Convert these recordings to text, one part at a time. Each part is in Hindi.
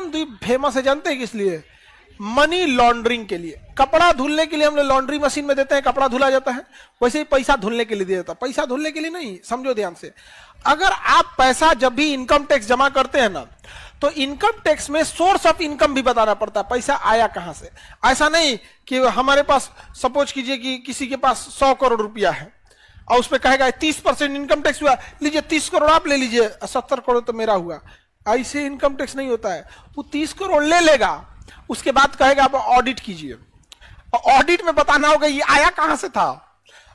केमन द्वीप फेमस है जानते हैं किस लिए? मनी लॉन्ड्रिंग के लिए। कपड़ा धुलने के लिए हम लोग लॉन्ड्री मशीन में देते हैं, कपड़ा धुला जाता है, वैसे ही पैसा धुलने के लिए दिया जाता है। पैसा धुलने के लिए नहीं, समझो ध्यान से, अगर आप पैसा जब भी इनकम टैक्स जमा करते हैं ना, तो इनकम टैक्स में सोर्स ऑफ इनकम भी बताना पड़ता है, पैसा आया कहां से। ऐसा नहीं कि हमारे पास, सपोज कीजिए कि किसी के पास 100 करोड़ रुपया है और उस पर कहेगा 30% इनकम टैक्स हुआ, लीजिए 30 करोड़ आप ले लीजिए, 70 करोड़ तो मेरा हुआ। ऐसे इनकम टैक्स नहीं होता है। वो 30 करोड़ ले लेगा, उसके बाद कहेगा आप ऑडिट कीजिए, और ऑडिट में बताना होगा ये आया कहां से था।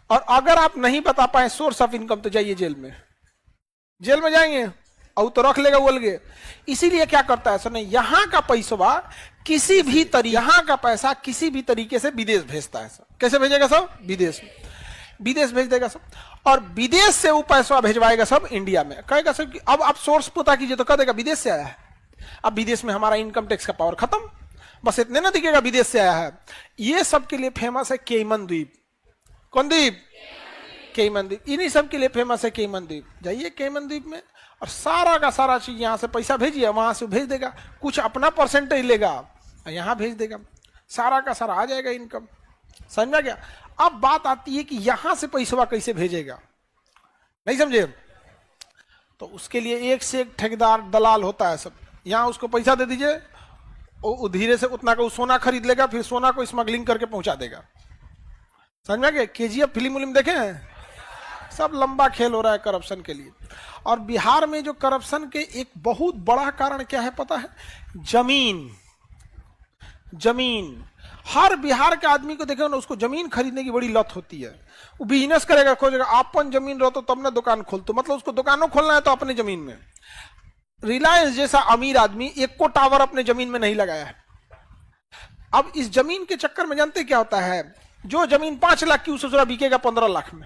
और अगर आप नहीं बता पाए सोर्स ऑफ इनकम तो जाइए जेल में, जेल में जाएंगे और तो रख लेगा वो अलगे। इसीलिए क्या करता है सर, यहां का पैसा किसी भी तरीके, यहां का पैसा किसी भी तरीके से विदेश भेजता है सर। कैसे भेजेगा सब? विदेश में, विदेश भेज देगा सब, और विदेश से वो पैसा भेजवाएगा सब इंडिया में। कहेगा सर कि अब आप सोर्स पता कीजिए, तो कह देगा विदेश से आया है। अब विदेश में हमारा इनकम टैक्स का पावर खत्म, बस इतने ना दिखेगा विदेश से आया है। ये सब के लिए फेमस है केमन द्वीप। कौन द्वीप? केमन द्वीप। इन्हीं सब के लिए फेमस है केमन द्वीप। जाइए केमन द्वीप में और सारा का सारा चीज यहां से पैसा भेजिए, वहां से भेज देगा, कुछ अपना परसेंटेज लेगा यहां भेज देगा, सारा का सारा आ जाएगा इनकम। समझ में गया? अब बात आती है कि यहां से पैसा कैसे भेजेगा, नहीं समझे? तो उसके लिए एक से एक ठेकेदार दलाल होता है सब। यहां उसको पैसा दे दीजिए, वो धीरे से उतना का सोना खरीद लेगा, फिर सोना को स्मगलिंग करके पहुंचा देगा। समझ में गया? केजीएफ फिल्म देखे हैं? सब लंबा खेल हो रहा है करप्शन के लिए। और बिहार में जो करप्शन के एक बहुत बड़ा कारण क्या है पता है? जमीन। जमीन, हर बिहार के आदमी को देखे ना, उसको जमीन खरीदने की बड़ी लत होती है। वो बिजनेस करेगा, खोजेगा, अपन जमीन रहो तो तब ना दुकान खोलते, मतलब उसको दुकानों खोलना है तो अपने जमीन में। रिलायंस जैसा अमीर आदमी एक को टावर अपने जमीन में नहीं लगाया है। अब इस जमीन के चक्कर में जानते क्या होता है? जो जमीन 5 लाख की उसे बिकेगा 15 लाख में,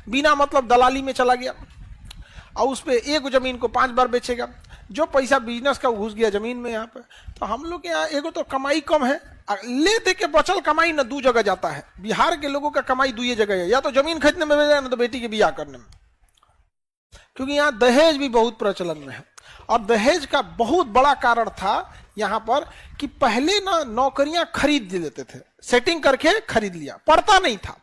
बिना मतलब दलाली में चला गया, और उस पे एक जमीन को 5 बार बेचेगा। जो पैसा बिजनेस का घुस गया जमीन में यहाँ पे। तो हम लोग के यहाँ एगो तो कमाई कम है, ले दे के बचल कमाई ना 2 जगह जाता है। बिहार के लोगों का कमाई 2 जगह है, या तो जमीन खरीदने में भेजा, ना तो बेटी के बियाह करने में। क्योंकि यहाँ दहेज भी बहुत प्रचलन में है, और दहेज का बहुत बड़ा कारण था यहाँ पर कि पहले ना नौकरियां खरीद लेते थे, सेटिंग करके खरीद लिया, पढ़ता नहीं था,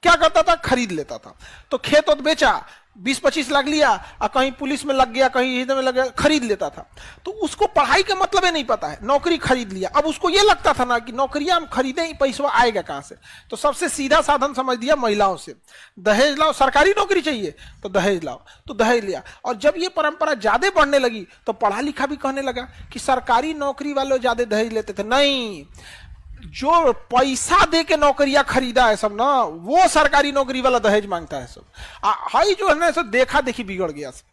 क्या करता था? खरीद लेता था। तो खेत तो बेचा, 20-25 लाख लिया, और कहीं पुलिस में लग गया, कहीं हित में लग गया, खरीद लेता था। तो उसको पढ़ाई का मतलब ही नहीं पता है, नौकरी खरीद लिया। अब उसको ये लगता था ना कि नौकरियां हम खरीदें ही, पैसा आएगा कहां से? तो सबसे सीधा साधन समझ दिया महिलाओं से, दहेज लाओ, सरकारी नौकरी चाहिए तो दहेज लाओ, तो दहेज लिया। और जब ये परंपरा ज्यादा बढ़ने लगी तो पढ़ा लिखा भी कहने लगा कि सरकारी नौकरी वाले ज्यादा दहेज लेते थे। नहीं, जो पैसा दे के नौकरियां खरीदा है सब ना, वो सरकारी नौकरी वाला दहेज मांगता है सब। हाई जो है ना, सब देखा देखी बिगड़ गया सब।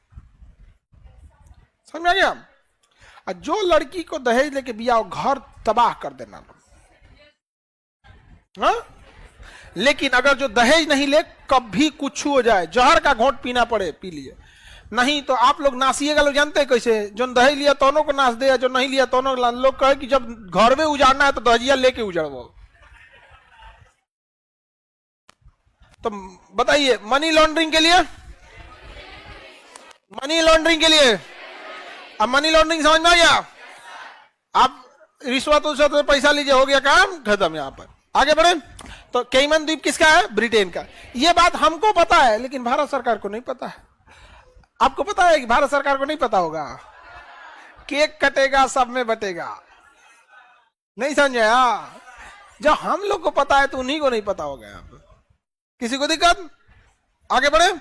समझ में आ गया? जो लड़की को दहेज लेके बिया, घर तबाह कर देना। हाँ? लेकिन अगर जो दहेज नहीं ले, कभी कुछ हो जाए, जहर का घोंट पीना पड़े पी लिए, नहीं तो आप लोग नासिएगा। लोग जानते हैं कैसे? जो दहेज लिया दोनों को नाच दे, जो नहीं लिया दोनों। लोग कहे कि जब घर में उजाड़ना है तो दहेजिया लेके उजाड़ो। तो बताइए, मनी लॉन्ड्रिंग के लिए, मनी लॉन्ड्रिंग के लिए, अब मनी लॉन्ड्रिंग समझ में आ गया? आप रिश्वत उश्वत में पैसा लीजिए, हो गया काम खत्म। यहां पर आगे बढ़े तो केमन द्वीप किसका है? ब्रिटेन का। यह बात हमको पता है, लेकिन भारत सरकार को नहीं पता है। आपको पता है कि भारत सरकार को नहीं पता होगा? केक कटेगा, सब में बटेगा। नहीं समझे? जब हम लोग को पता है तो उन्हीं को नहीं पता होगा। यहाँ पे किसी को दिक्कत? आगे बढ़े।